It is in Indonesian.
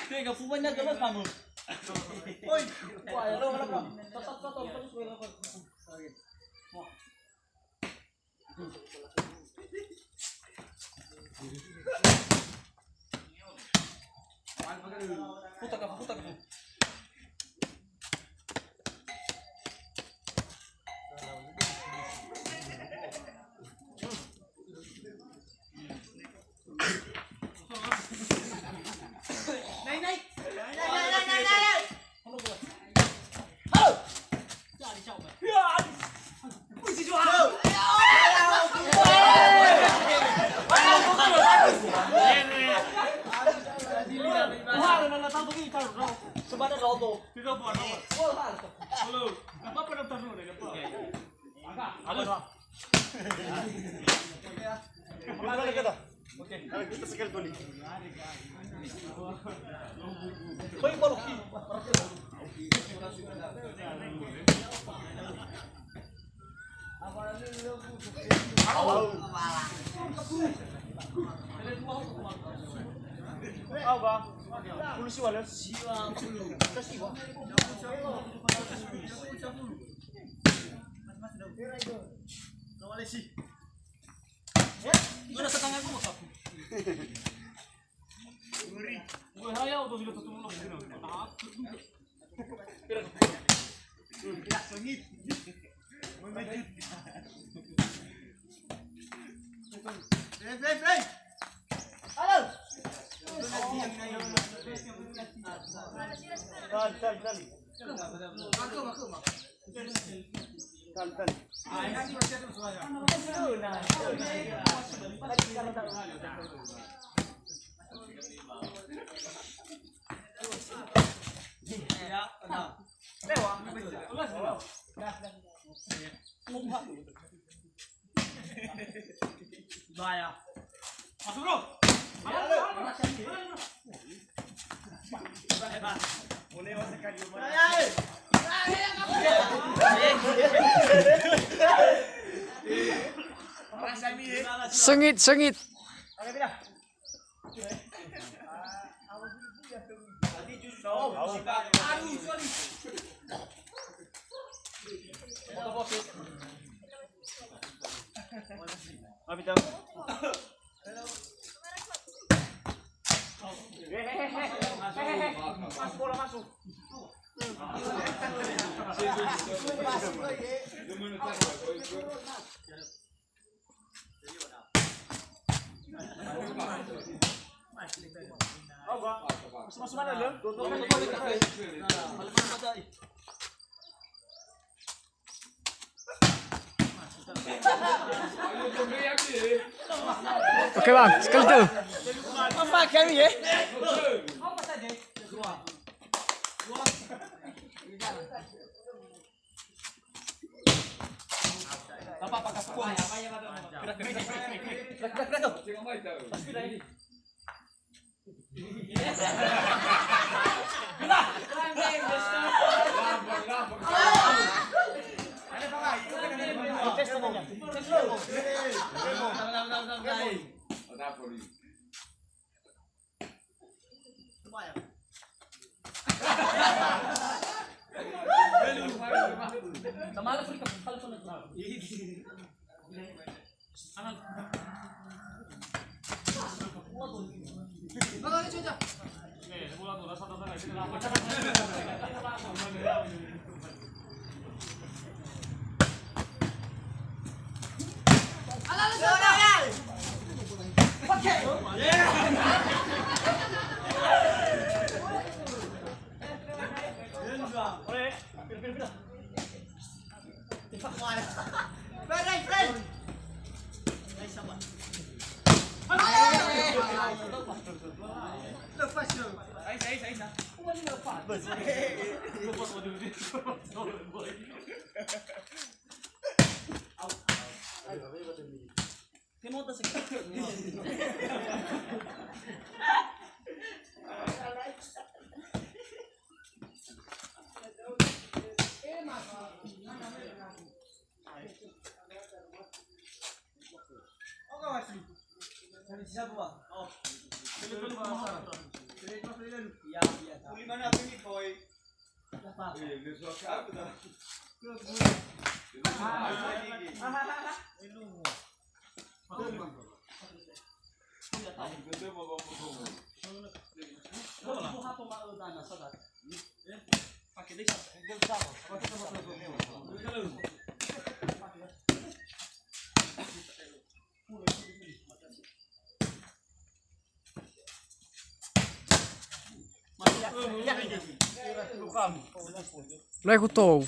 Tega punya jelas kamu. Oi, wah ya lo apa? Tot terus gue apa? Putar ke. Naik. Halo. Jadi coba. Ya. Puji jual. Sebenarnya roto. Tidak buat apa? Halo. Apa penonton dulu deh, Pak? Halo. Oke ya. Oke. Kita sekali goli. Koi boluki. Bang. Polisi wala. Siwa. Kasi ba? Mas sih. Ya, gimana setengah aku masak? Ngeri. Gue haya udah bila ketemu lo. Ya, sengit. Play. Halo. Bahaya. Masuk bro. Sengit. Mas bola masuk. Masuk mana lo? Oke bang, sekali tuh. Apa kami ya? Lo escutou.